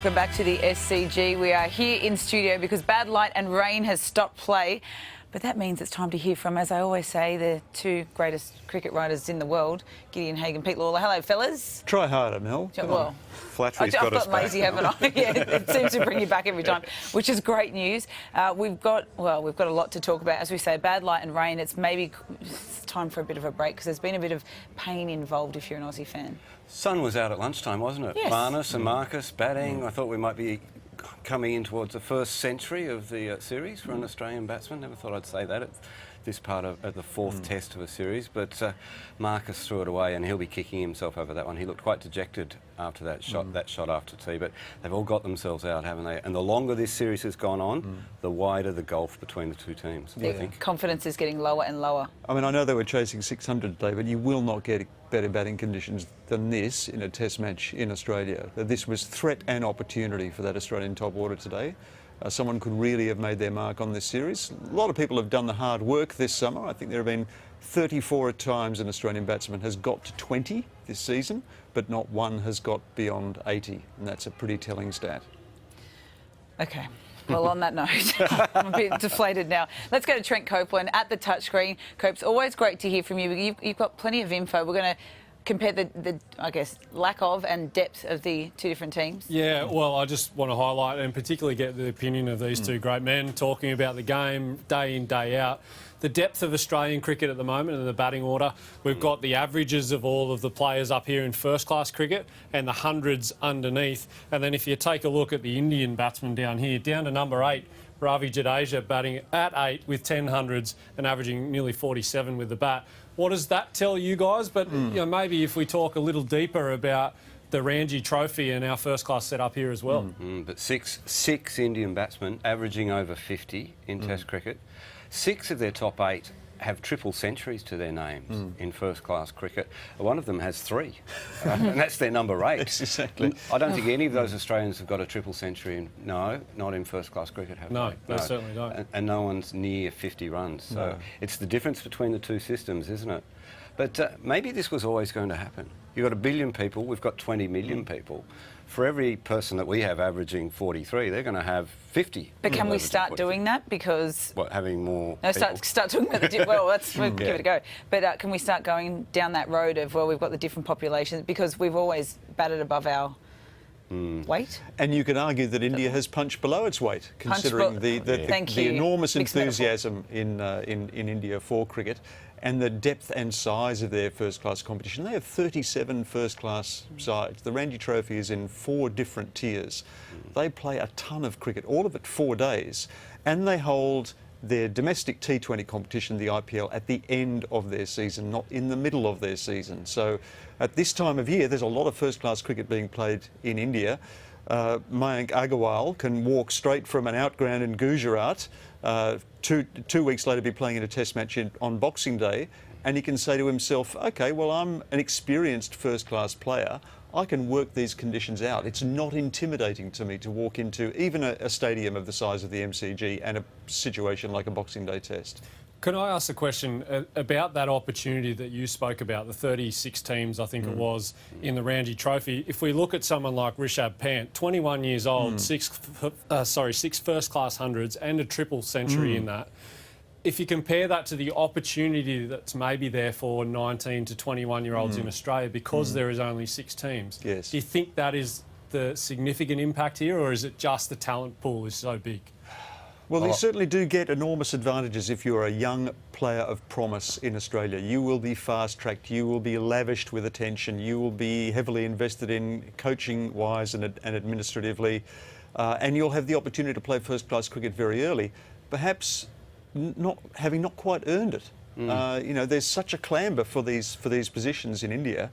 Welcome back to the SCG. We are here in studio because bad light and rain has stopped play. But that means it's time to hear from, as I always say, the two greatest cricket writers in the world, Gideon, Haigh and Lalor. Hello, fellas. Try harder, Mel. Well, Flattery's I've got us got back. lazy, haven't I? Yeah, it seems to bring you back every time, which is great news. We've got a lot to talk about. As we say, bad light and rain, it's time for a bit of a break because there's been a bit of pain involved if you're an Aussie fan. Sun was out at lunchtime, wasn't it? Yes. Marnus and Marcus batting. I thought we might be coming in towards the first century of the series for an Australian batsman. Never thought I'd say that at this part of the fourth test of a series, but Marcus threw it away and he'll be kicking himself over that one. He looked quite dejected after that shot after tea, but they've all got themselves out, haven't they? And the longer this series has gone on, the wider the gulf between the two teams, I think. Confidence is getting lower and lower. I mean, I know they were chasing 600 today, but you will not get better batting conditions than this in a test match in Australia. This was threat and opportunity for that Australian top order today. Someone could really have made their mark on this series. A lot of people have done the hard work this summer. I think there have been 34 times an Australian batsman has got to 20 this season, but not one has got beyond 80, and that's a pretty telling stat. Okay. Well, on that note, I'm a bit deflated now. Let's go to Trent Copeland at the touchscreen. Copes, always great to hear from you. You've got plenty of info. We're going to compare the I guess, lack of and depth of the two different teams. Yeah, well, I just want to highlight and particularly get the opinion of these two great men talking about the game day in, day out. The depth of Australian cricket at the moment in the batting order. We've got the averages of all of the players up here in first-class cricket and the hundreds underneath. And then if you take a look at the Indian batsmen down here, down to number 8, Ravi Jadeja batting at 8 with 10 hundreds and averaging nearly 47 with the bat. What does that tell you guys? But you know, maybe if we talk a little deeper about the Ranji Trophy and our first-class setup here as well. But six Indian batsmen averaging over 50 in Test cricket. 6 of their top 8 have triple centuries to their names in first-class cricket. One of them has 3, and that's their number 8. Yes, exactly. I don't think any of those Australians have got a triple century. No, not in first-class cricket, have No, they? they certainly don't. And no one's near 50 runs. So it's the difference between the two systems, isn't it? But maybe this was always going to happen. You've got 1 billion people, we've got 20 million people. For every person that we have averaging 43, they're going to have 50. But can we start doing that? Because... What, having more No, people? start talking about the... Well, we'll give it a go. But can we start going down that road of, well, we've got the different populations because we've always batted above our weight? And you could argue that India has punched below its weight, considering the enormous enthusiasm in India for cricket and the depth and size of their first-class competition. They have 37 first-class sides. The Ranji Trophy is in 4 different tiers. They play a ton of cricket, all of it 4 days, and they hold their domestic T20 competition, the IPL, at the end of their season, not in the middle of their season. So at this time of year, there's a lot of first-class cricket being played in India. Mayank Agarwal can walk straight from an outground in Gujarat, 2 weeks later be playing in a test match on Boxing Day, and he can say to himself, OK, well, I'm an experienced first-class player. I can work these conditions out. It's not intimidating to me to walk into even a stadium of the size of the MCG and a situation like a Boxing Day test. Can I ask a question about that opportunity that you spoke about, the 36 teams, I think it was, in the Ranji Trophy? If we look at someone like Rishabh Pant, 21 years old, 6 first-class hundreds and a triple century in that. If you compare that to the opportunity that's maybe there for 19 to 21-year-olds in Australia because there is only 6 teams, do you think that is the significant impact here, or is it just the talent pool is so big? Well, you certainly do get enormous advantages if you're a young player of promise in Australia. You will be fast-tracked, you will be lavished with attention, you will be heavily invested in coaching-wise and administratively, and you'll have the opportunity to play first-class cricket very early, perhaps having not quite earned it. You know, there's such a clamber for these positions in India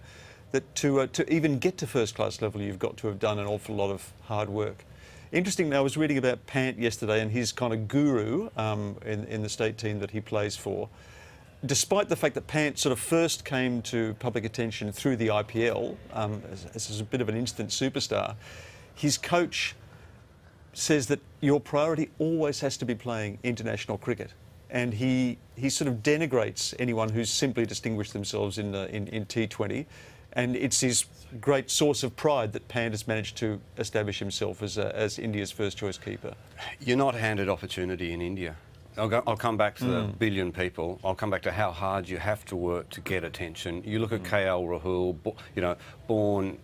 that to even get to first-class level, you've got to have done an awful lot of hard work. Interestingly, I was reading about Pant yesterday and his kind of guru in the state team that he plays for. Despite the fact that Pant sort of first came to public attention through the IPL as a bit of an instant superstar, his coach says that your priority always has to be playing international cricket. And he sort of denigrates anyone who's simply distinguished themselves in T20. And it's his great source of pride that Pant has managed to establish himself as India's first choice keeper. You're not handed opportunity in India. I'll come back to the billion people. I'll come back to how hard you have to work to get attention. You look at KL Rahul, born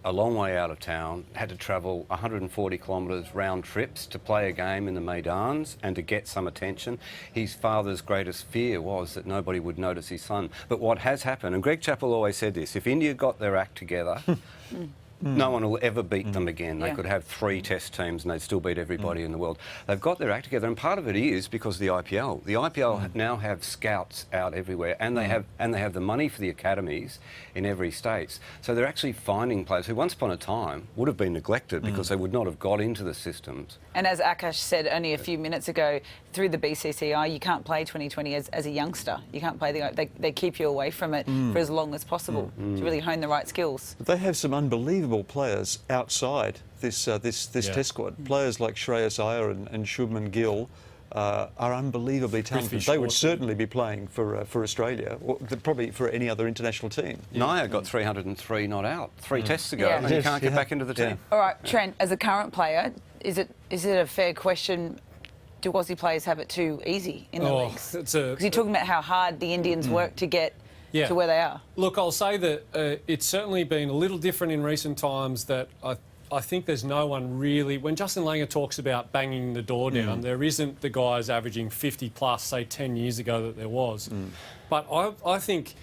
a long way out of town, had to travel 140 kilometres round trips to play a game in the Maidans and to get some attention. His father's greatest fear was that nobody would notice his son. But what has happened, and Greg Chappell always said this, if India got their act together, no one will ever beat them again. They could have 3 test teams and they'd still beat everybody in the world. They've got their act together, and part of it is because of the IPL. The IPL now have scouts out everywhere, and they have the money for the academies in every state. So they're actually finding players who once upon a time would have been neglected because they would not have got into the systems. And as Akash said only a few minutes ago, through the BCCI, you can't play 2020 as a youngster. You can't play they keep you away from it for as long as possible to really hone the right skills. They have some unbelievable players outside this test squad. Players like Shreyas Iyer and Shubman Gill are unbelievably talented. They would certainly be playing for Australia, or probably for any other international team. Naya got 303 not out 3 tests ago, and you can't get back into the team. All right, Trent, as a current player, is it a fair question? Do Aussie players have it too easy in the leagues? Because you're talking about how hard the Indians work to get to where they are. Look, I'll say that it's certainly been a little different in recent times. That I think there's no one really. When Justin Langer talks about banging the door down, there isn't the guys averaging 50 plus, say 10 years ago that there was. But I think.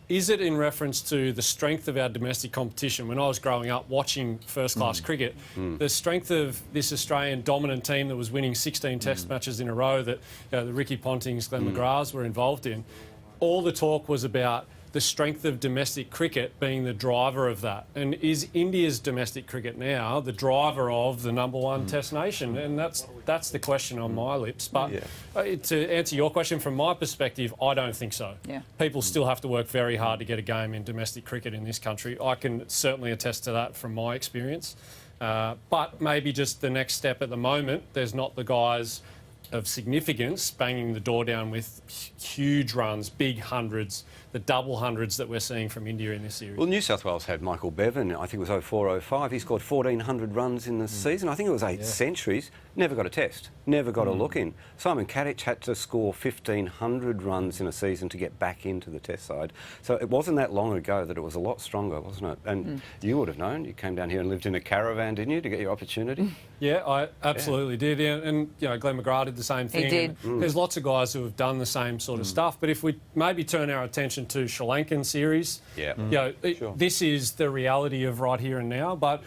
Is it in reference to the strength of our domestic competition? When I was growing up watching first-class cricket, the strength of this Australian dominant team that was winning 16 test matches in a row that the Ricky Pontings, Glenn McGraths were involved in, all the talk was about the strength of domestic cricket being the driver of that. And is India's domestic cricket now the driver of the #1 Test nation? And that's the question on my lips. But to answer your question, from my perspective, I don't think so. People still have to work very hard to get a game in domestic cricket in this country. I can certainly attest to that from my experience. But maybe just the next step at the moment, there's not the guys of significance banging the door down with huge runs, big hundreds, the double hundreds that we're seeing from India in this series. Well, New South Wales had Michael Bevan, I think it was 04-05. He scored 1,400 runs in the season. I think it was 8 centuries. Never got a test, never got a look in. Simon Kadich had to score 1,500 runs in a season to get back into the test side. So it wasn't that long ago that it was a lot stronger, wasn't it? And you would have known. You came down here and lived in a caravan, didn't you, to get your opportunity? Yeah, I absolutely did. And Glenn McGrath did the same thing. He did. There's lots of guys who have done the same sort of stuff. But if we maybe turn our attention to Sri Lankan series, this is the reality of right here and now. But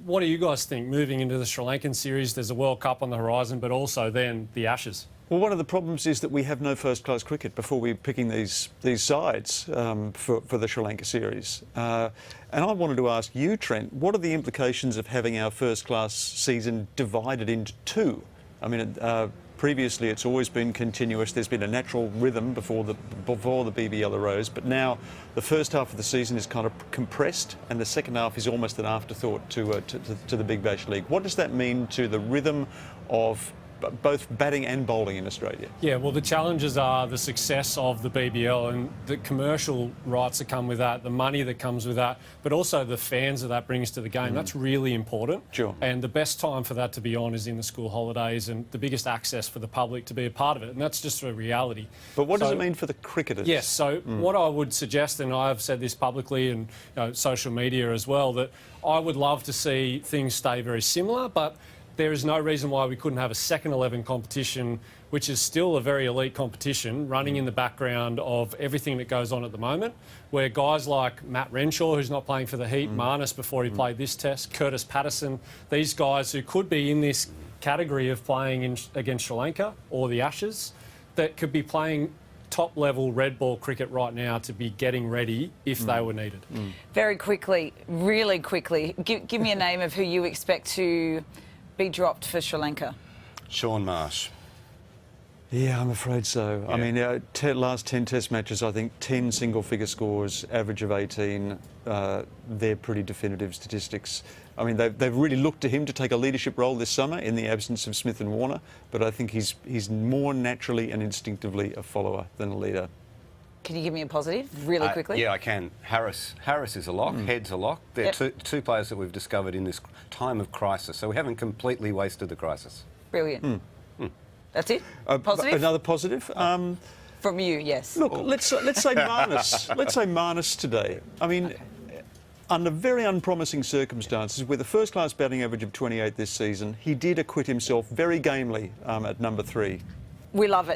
what do you guys think? Moving into the Sri Lankan series, there's a World Cup on the horizon, but also then the Ashes. Well, one of the problems is that we have no first-class cricket before we're picking these sides for the Sri Lanka series. And I wanted to ask you, Trent, what are the implications of having our first-class season divided into 2? I mean, previously it's always been continuous. There's been a natural rhythm before the BBL arose, but now the first half of the season is kind of compressed, and the second half is almost an afterthought to the Big Bash League. What does that mean to the rhythm of both batting and bowling in Australia? Yeah, well, the challenges are the success of the BBL and the commercial rights that come with that, the money that comes with that, but also the fans that brings to the game. That's really important. Sure. And the best time for that to be on is in the school holidays, and the biggest access for the public to be a part of it. And that's just a reality. But what does it mean for the cricketers? Yes, so what I would suggest, and I've said this publicly and social media as well, that I would love to see things stay very similar, but there is no reason why we couldn't have a second 11 competition, which is still a very elite competition, running in the background of everything that goes on at the moment, where guys like Matt Renshaw, who's not playing for the Heat, Marnus before he played this test, Curtis Patterson, these guys who could be in this category of playing against Sri Lanka or the Ashes, that could be playing top-level red ball cricket right now to be getting ready if they were needed. Very quickly, really quickly, give me a name of who you expect to be dropped for Sri Lanka. Sean Marsh. Yeah, I'm afraid so. Yeah. I mean, last 10 test matches, I think 10 single-figure scores, average of 18. They're pretty definitive statistics. I mean, they've really looked to him to take a leadership role this summer in the absence of Smith and Warner, but I think he's more naturally and instinctively a follower than a leader. Can you give me a positive really quickly? Yeah, I can. Harris is a lock. Head's a lock. They're two players that we've discovered in this time of crisis. So we haven't completely wasted the crisis. Brilliant. That's it? Positive? Another positive? From you, yes. Look, let's say Marnus. Let's say Marnus today. I mean, under very unpromising circumstances, with a first-class batting average of 28 this season, he did acquit himself very gamely at number 3. We love it.